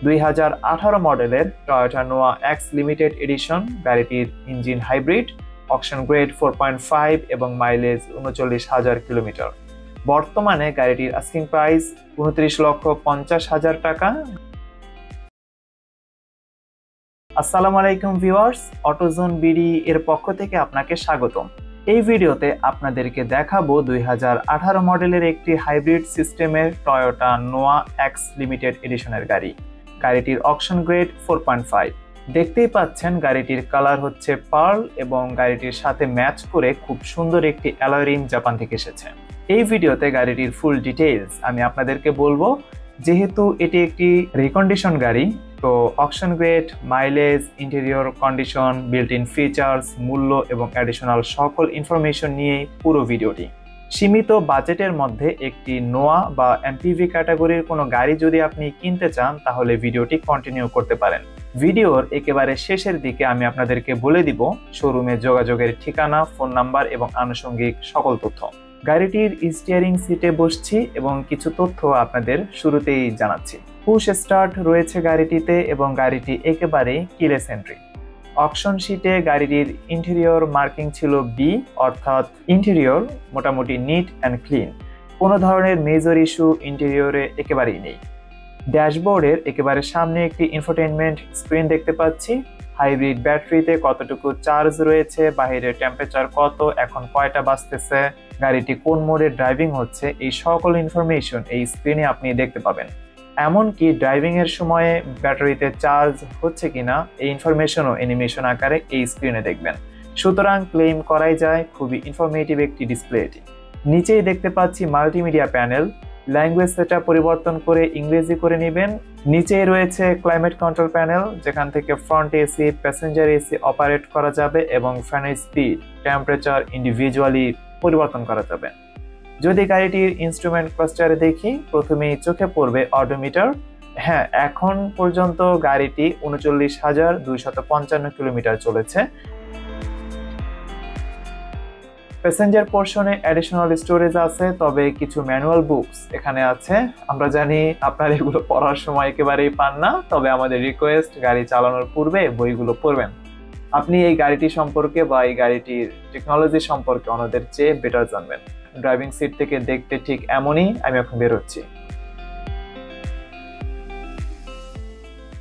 2018 মডেলের টয়োটা নোয়া x limited edition. গাড়িটির ইঞ্জিন হাইব্রিড, অকশন গ্রেড 4.5 এবং মাইলেজ 39,000 কিলোমিটার। বর্তমানে গাড়িটির আস্কিং প্রাইস 29,50,000 টাকা। আসসালামু আলাইকুম ভিউয়ার্স, অটোজোন বিডি এর পক্ষ থেকে আপনাকে স্বাগতম। এই ভিডিওতে আপনাদেরকে দেখাবো 2018 মডেলের একটি হাইব্রিড সিস্টেমের টয়োটা নোয়া এক্স লিমিটেড এডিশনের গাড়ি। গাড়িটির অকশন গ্রেড 4.5। দেখতেই পাচ্ছেন গাড়িটির কালার হচ্ছে পার্ল এবং গাড়িটির সাথে ম্যাচ করে খুব সুন্দর একটি অ্যালয় রিম জাপান থেকে এসেছে। এই ভিডিওতে গাড়িটির ফুল ডিটেইলস আমি আপনাদেরকে বলবো। যেহেতু এটি একটি রিকন্ডিশন গাড়ি, তো auction grade, mileage, interior condition, built in features, মূল্য এবং অ্যাডিশনাল সকল ইনফরমেশন নিয়ে পুরো ভিডিওটি। সীমিত বাজেটের মধ্যে একটি নোয়া বা এমপিভি ক্যাটাগরির কোনো গাড়ি যদি আপনি কিনতে চান তাহলে ভিডিওটি কন্টিনিউ করতে পারেন। ভিডিওর একেবারে শেষের দিকে আমি আপনাদেরকে বলে দিব শোরুমে যোগাযোগের ঠিকানা, ফোন নাম্বার এবং আনুষঙ্গিক সকল তথ্য। গাড়িটির স্টিয়ারিং সিটে বসছি এবং কিছু তথ্য আপনাদের শুরুতেই জানাচ্ছি। পুশ স্টার্ট রয়েছে গাড়িটিতে এবং গাড়িটি একেবারেই কিলেস এন্ট্রি। অকশন শিটে গাড়িটির ইন্টেরিয়র মার্কিং ছিল বি, অর্থাৎ ইন্টেরিয়র মোটামুটি নিট অ্যান্ড ক্লিন। কোনো ধরনের মেজর ইস্যু ইন্টেরিয়রে একেবারেই নেই। ড্যাশবোর্ডের একেবারে সামনে একটি ইনফোটেইনমেন্ট স্ক্রিন দেখতে পাচ্ছি। হাইব্রিড ব্যাটারিতে কতটুকু চার্জ রয়েছে, বাইরের টেম্পারেচার কত, এখন কয়টা বাজতেছে, গাড়িটি কোন মোডে ড্রাইভিং হচ্ছে, এই সকল ইনফরমেশন এই স্ক্রিনে আপনি দেখতে পাবেন। এমনকি ড্রাইভিং এর সময়ে ব্যাটারিতে চার্জ হচ্ছে কিনা এই ইনফরমেশনও অ্যানিমেশন আকারে এই স্ক্রিনে দেখবেন। সুতরাং ক্লেম করাই যায় খুবই ইনফরমেটিভ একটি ডিসপ্লে এটি। নিচেই দেখতে পাচ্ছি মাল্টিমিডিয়া প্যানেল। ল্যাঙ্গুয়েজ সেটা পরিবর্তন করে ইংরেজি করে নেবেন। নিচেই রয়েছে ক্লাইমেট কন্ট্রোল প্যানেল, যেখান থেকে front AC, passenger AC operate করা যাবে এবং ফ্যানের স্পিড, টেম্পারেচার ইন্ডিভিজুয়ালি পরিবর্তন করা যাবে। যদি গাড়িটির ইনস্ট্রুমেন্ট ক্লাস্টারে দেখি, প্রথমেই চোখে পড়বে অডোমিটার। হ্যাঁ, এখন পর্যন্ত গাড়িটি 39,255 কিলোমিটার চলেছে। প্যাসেঞ্জার পোর্শনে অ্যাডিশনাল স্টোরেজ আছে, তবে কিছু ম্যানুয়াল বুকস এখানে আছে। আমরা জানি আপনারা এগুলো পড়ার সময় একেবারেই পান না, তবে আমাদের রিকোয়েস্ট গাড়ি চালানোর পূর্বে বইগুলো পড়বেন। আপনি এই গাড়িটি সম্পর্কে বা এই গাড়িটির টেকনোলজি সম্পর্কে অন্যদের চেয়ে বেটার জানবেন। ড্রাইভিং সিট থেকে দেখতে ঠিক এমনই আমি এখন বেরোচ্ছি।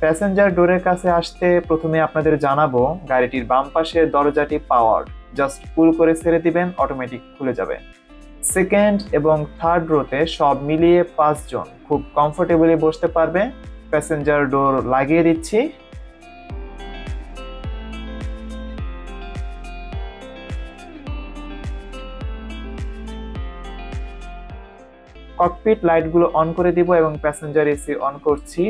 প্যাসেঞ্জার ডোরের কাছে আসতে প্রথমে আপনাদের জানাবো গাড়িটির বাম পাশের দরজাটি পাওয়ার, জাস্ট পুল করে ছেড়ে দিবেন, অটোমেটিক খুলে যাবে। সেকেন্ড এবং থার্ড রোতে সব মিলিয়ে 5 জন খুব কমফোর্টেবলি বসতে পারবে। প্যাসেঞ্জার ডোর লাগিয়ে দিচ্ছি। ককপিট লাইটগুলো অন করে দিব এবং প্যাসেঞ্জার এসি অন করছি।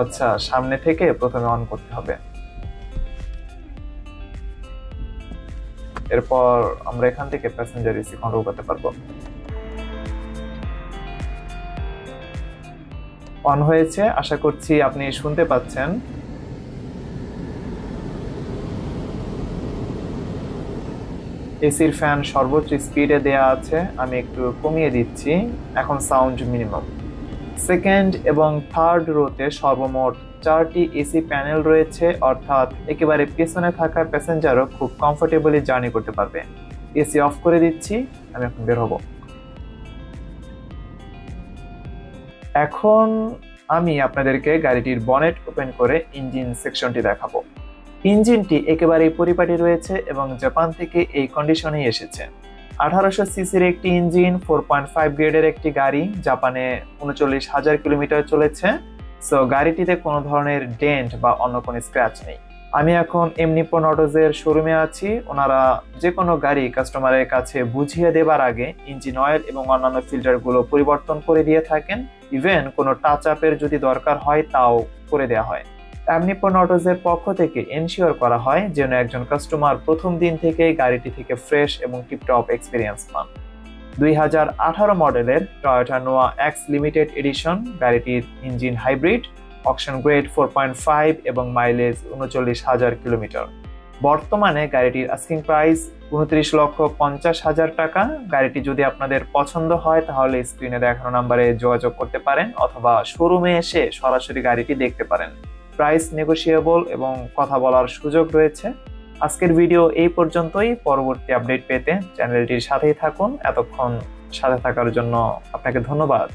আচ্ছা, সামনে থেকে প্রথমে অন করতে হবে। এরপর আমরা এখান থেকে প্যাসেঞ্জার এসি কন্ট্রোল করতে পারবো। অন হয়েছে, আশা করছি আপনি শুনতে পাচ্ছেন। এসির ফ্যান সর্বোচ্চ স্পিডে দেয়া আছে, আমি একটু কমিয়ে দিচ্ছি, এখন সাউন্ড মিনিমাম। সেকেন্ড এবং থার্ড রোতে সর্বমোট 4টি এসি প্যানেল রয়েছে, অর্থাৎ একেবারে পেছনে থাকা প্যাসেঞ্জারও খুব কমফোর্টেবলি জার্নি করতে পারবে। এসি অফ করে দিচ্ছি, আমি এখন বের হব। এখন আমি আপনাদেরকে গাড়িটির বনেট ওপেন করে ইঞ্জিন সেকশনটি দেখাবো। ইঞ্জিনটি একেবারেই পরিপাটি রয়েছে এবং জাপান থেকে এই কন্ডিশনেই এসেছে। 1800 সিসির একটি ইঞ্জিন, 4.5 গ্রেডের একটি গাড়ি, জাপানে 39,000 কিলোমিটার চলেছে। সো গাড়িটিতে কোনো ধরনের ডেন্ট বা অন্য কোনো স্ক্র্যাচ নেই। আমি এখন নিপ্পন অটোজের শোরুমে আছি। ওনারা যে কোনো গাড়ি কাস্টমারের কাছে বুঝিয়ে দেবার আগে ইঞ্জিন অয়েল এবং অন্যান্য ফিল্টারগুলো পরিবর্তন করে দিয়ে থাকেন। ইভেন কোনো টাচ আপের যদি দরকার হয় তাও করে দেওয়া হয়। নিপ্পন অটোজের পক্ষ থেকে এনশিওর করা হয় যেন একজন কাস্টমার প্রথম দিন থেকেই গাড়িটি থেকে ফ্রেশ এবং টিপটপ এক্সপিরিয়েন্স পান। 2018 মডেলের টয়োটা নোয়া এক্স লিমিটেড এডিশন। গাড়িটির ইঞ্জিন হাইব্রিড, অকশন গ্রেড 4.5 এবং মাইলেজ 39,000 কিলোমিটার। বর্তমানে গাড়িটির আস্কিং প্রাইস 29,50,000 টাকা। গাড়িটি যদি আপনাদের পছন্দ হয় তাহলে স্ক্রিনে দেখানো নাম্বারে যোগাযোগ করতে পারেন অথবা শোরুমে এসে সরাসরি গাড়িটি দেখতে পারেন। প্রাইস নেগোশিয়েবল এবং কথা বলার সুযোগ রয়েছে। আজকের ভিডিও এই পর্যন্তই। পরবর্তী আপডেট পেতে চ্যানেলটির সাথেই থাকুন। এতক্ষণ সাথে থাকার জন্য আপনাকে ধন্যবাদ।